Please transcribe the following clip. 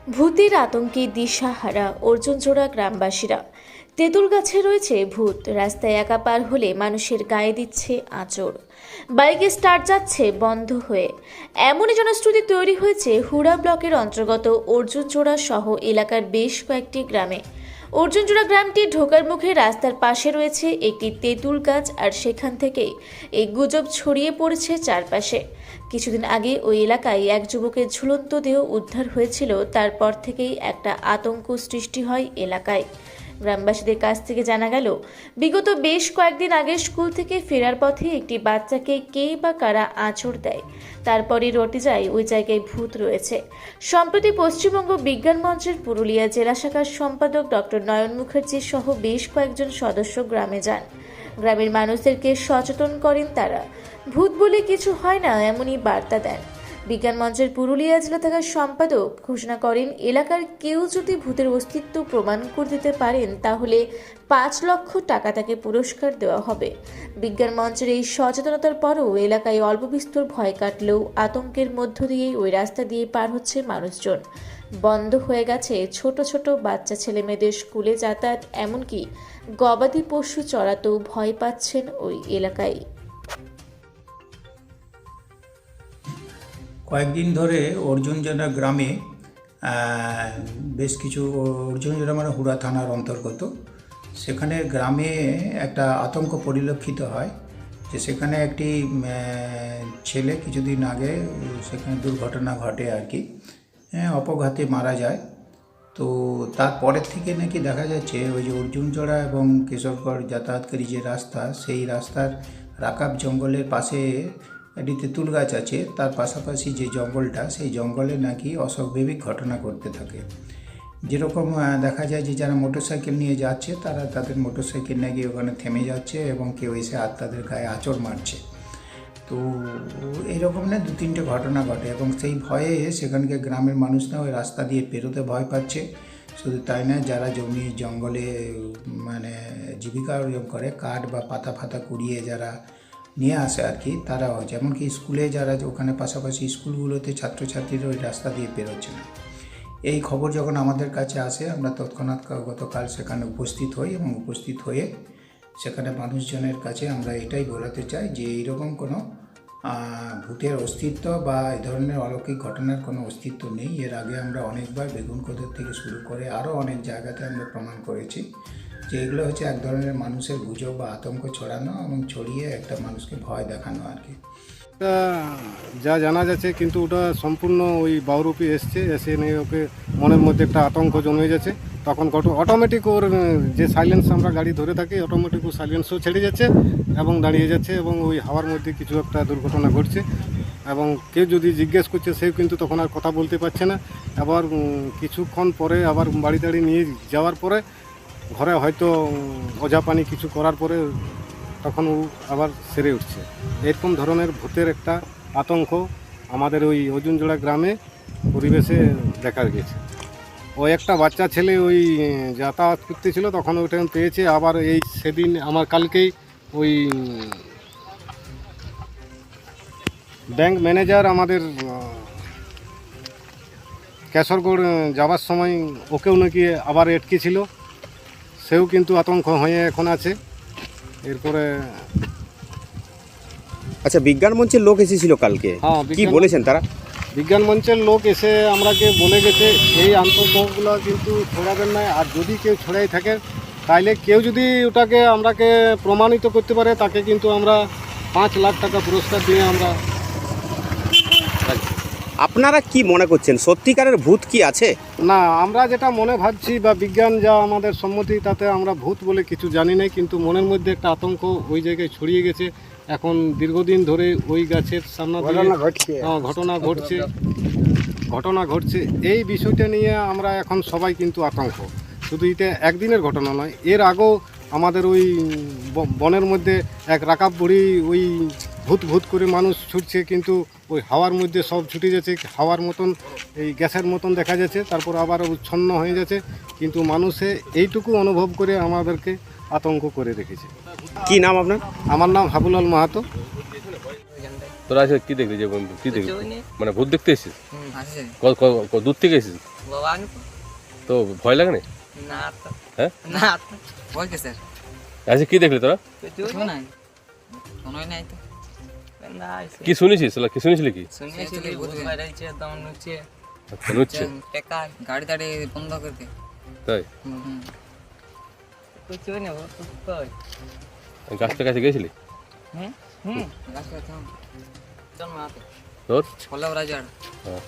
ভূতের আতঙ্কে দিশাহারা অর্জুনজোড়া গ্রামবাসীরা। তেঁতুল গাছে রয়েছে ভূত, রাস্তায় একা পার হলে মানুষের গায়ে দিচ্ছে আঁচড়, বাইকে স্টার্ট যাচ্ছে বন্ধ হয়ে। এমনই জনশ্রুতি তৈরি হয়েছে হুড়া ব্লকের অন্তর্গত অর্জুনজোড়া সহ এলাকার বেশ কয়েকটি গ্রামে। অর্জুনজোড়া গ্রামটি ঢোকার মুখে রাস্তার পাশে রয়েছে একটি তেঁতুল গাছ, আর সেখান থেকেই এই গুজব ছড়িয়ে পড়েছে চারপাশে। কিছুদিন আগে ওই এলাকায় এক যুবকের ঝুলন্ত দেহ উদ্ধার হয়েছিল, তারপর থেকেই একটা আতঙ্ক সৃষ্টি হয় এলাকায়। গ্রামবাসীদের কাছ থেকে জানা গেল, বিগত বেশ কয়েকদিন আগে স্কুল থেকে ফেরার পথে একটি বাচ্চাকে কে বা কারা আঁচড় দেয়, তারপরই রটে যায় ওই জায়গায় ভূত রয়েছে। সম্প্রতি পশ্চিমবঙ্গ বিজ্ঞান মঞ্চের পুরুলিয়া জেলা শাখার সম্পাদক ডক্টর নয়ন মুখার্জি সহ বেশ কয়েকজন সদস্য গ্রামে যান। গ্রামের মানুষদেরকে সচেতন করেন তারা। ভূত বলে কিছু হয় না, এমনই বার্তা দেন। বিজ্ঞান মঞ্চের পুরুলিয়া জেলা শাখার সম্পাদক ঘোষণা করেন, এলাকার কেউ যদি ভূতের অস্তিত্ব প্রমাণ করে দিতে পারেন তাহলে 5 লক্ষ টাকা তাকে পুরস্কার দেওয়া হবে। বিজ্ঞান মঞ্চের এই সচেতনতার পরও এলাকায় অল্প বিস্তর ভয় কাটলেও আতঙ্কের মধ্য দিয়েই ওই রাস্তা দিয়ে পার হচ্ছে মানুষজন। বন্ধ হয়ে গেছে ছোট ছোট বাচ্চা ছেলে মেয়েদের স্কুলে যাতায়াত, এমনকি গবাদি পশু চড়াতেও ভয় পাচ্ছেন ওই এলাকায়। কয়েকদিন ধরে অর্জুনজোড়া গ্রামে বেশ কিছু, অর্জুনজোড়া মানে হুড়া থানার অন্তর্গত, সেখানে গ্রামে একটা আতঙ্ক পরিলক্ষিত হয় যে সেখানে একটি ছেলে কিছুদিন আগে সেখানে দুর্ঘটনা ঘটে আর কি, অপঘাতে মারা যায়। তো তারপরের থেকে নাকি দেখা যাচ্ছে ওই যে অর্জুনজোড়া এবং কেশবগড় যাতায়াতকারী যে রাস্তা, সেই রাস্তার রাকাব জঙ্গলের পাশে একটি তেঁতুল গাছ আছে, তার পাশাপাশি যে জঙ্গলটা, সেই জঙ্গলে নাকি অস্বাভাবিক ঘটনা ঘটতে থাকে। যেরকম দেখা যায় যে যারা মোটরসাইকেল নিয়ে যাচ্ছে তারা তাদের মোটরসাইকেল নাকি ওখানে থেমে যাচ্ছে এবং কেউ এসে তাদের গায়ে আঁচড় মারছে। তো এইরকম না 2-3টে ঘটনা ঘটে এবং সেই ভয়ে সেখানকার গ্রামের মানুষরা ওই রাস্তা দিয়ে পেরোতে ভয় পাচ্ছে। শুধু তাই না, যারা জমি জঙ্গলে মানে জীবিকা অর্জন করে, কাঠ বা পাতা ফাতা কুড়িয়ে যারা নিয়ে আসে আর কি, তারাও, যেমন কি স্কুলে যারা ওখানে পাশাপাশি স্কুলগুলোতে ছাত্রছাত্রীরা ওই রাস্তা দিয়ে পেরোচ্ছে না। এই খবর যখন আমাদের কাছে আসে, আমরা তৎক্ষণাৎ গতকাল সেখানে উপস্থিত হই এবং উপস্থিত হয়ে সেখানে মানুষজনের কাছে আমরা এটাই বলাতে চাই যে এইরকম কোনো ভূতের অস্তিত্ব বা এই ধরনের অলৌকিক ঘটনার কোনো অস্তিত্ব নেই। এর আগে আমরা অনেকবার বেগুনকোদর থেকে শুরু করে আরও অনেক জায়গাতে আমরা প্রমাণ করেছি যে এগুলো হচ্ছে এক ধরনের মানুষের গুজব বা আতঙ্ক ছড়ানো এবং ছড়িয়ে একটা মানুষকে ভয় দেখানো আর কি। যা জানা যাচ্ছে, কিন্তু ওটা সম্পূর্ণ ওই বাউরূপী এসে নিয়ে ওকে মনের মধ্যে একটা আতঙ্ক জমে যাচ্ছে। তখন অটোমেটিক ওর যে সাইলেন্স আমরা গাড়ি ধরে থাকি, অটোমেটিক ও সাইলেন্সও ছেড়ে যাচ্ছে এবং দাঁড়িয়ে যাচ্ছে এবং ওই হাওয়ার মধ্যে কিছু একটা দুর্ঘটনা ঘটছে। এবং কেউ যদি জিজ্ঞেস করছে, সেও কিন্তু তখন আর কথা বলতে পারছে না। আবার কিছুক্ষণ পরে আবার বাড়ি টাড়ি নিয়ে যাওয়ার পরে ঘরে হয়তো ওঝা পানি কিছু করার পরে তখন ও আবার সেরে উঠছে। এরকম ধরনের ভূতের একটা আতঙ্ক আমাদের ওই অর্জুনজোড়া গ্রামে পরিবেশে দেখা গেছে। ওই একটা বাচ্চা ছেলে ওই যাতায়াত করতেছিল, তখন ওই টাইম পেয়েছে। আবার এই সেদিন আমার কালকেই ওই ব্যাংক ম্যানেজার আমাদের কেশরগড় যাওয়ার সময় ওকেও নাকি আবার আটকে ছিল, সেও কিন্তু আতঙ্ক হয়ে এখন আছে। এরপরে আচ্ছা, বিজ্ঞান মঞ্চের লোক এসেছিল কালকে, কি বলেছেন তারা? বিজ্ঞান মঞ্চের লোক এসে আমরাকে বলে গেছে এই আতঙ্কগুলো কিন্তু ছড়াবেন না, আর যদি কেউ ছড়াই থাকে তাইলে কেউ যদি ওটাকে আমরাকে প্রমাণিত করতে পারে তাকে কিন্তু আমরা 5 লাখ টাকা পুরস্কার দিয়ে আমরা। আপনারা কি মনে করছেন, সত্যিকারের ভূত কি আছে? না, আমরা যেটা মনে ভাবছি বা বিজ্ঞান যা আমাদের সম্মতি, তাতে আমরা ভূত বলে কিছু জানি না, কিন্তু মনের মধ্যে একটা আতঙ্ক ওই জায়গায় ছড়িয়ে গেছে। এখন দীর্ঘদিন ধরে ওই গাছের সামনে ঘটনা ঘটছে। এই বিষয়টা নিয়ে আমরা এখন সবাই কিন্তু আতঙ্ক। শুধু এটা একদিনের ঘটনা নয়, এর আগেও আমাদের ওই বনের মধ্যে এক রাকাব বুড়ি ওই ভূত করে মানুষ ছুটছে, কিন্তু ওই হাওয়ার মধ্যে সব ছুটে যাচ্ছে, হাওয়ার মতন এই গ্যাসের মতন দেখা যাচ্ছে, তারপর আবার উচ্ছন্ন হয়ে যাচ্ছে। কিন্তু মানুষে এইটুকু অনুভব করে আমাদেরকে আতঙ্ক করে রেখেছে। কি নাম আপনার? আমার নাম হাবুলাল মাহাতো। তো তোরা আছে কি দেখলি যে কি দেখলি মানে ভূত দেখতে এসেছিস আছে দূর থেকে এসেছিস বাবা আনু তো ভয় লাগে না না তো হ্যাঁ না তো বল কে স্যার আচ্ছা কি দেখলি তোরা কিছু নাই কোনোই নাই তো না কি শুনেছিস কি শুনেছিলি কি শুনেছিলি ভূত বাইরেছে দম নুচে আচ্ছা নুচ্ছে টেকা গাড়ি টাড়ি বন্ধ করে দে তাই কিছু না কই গাছটা কাছে গেছিলি গাছ কথা চল মাতে তোর ফলো রাজার হ্যাঁ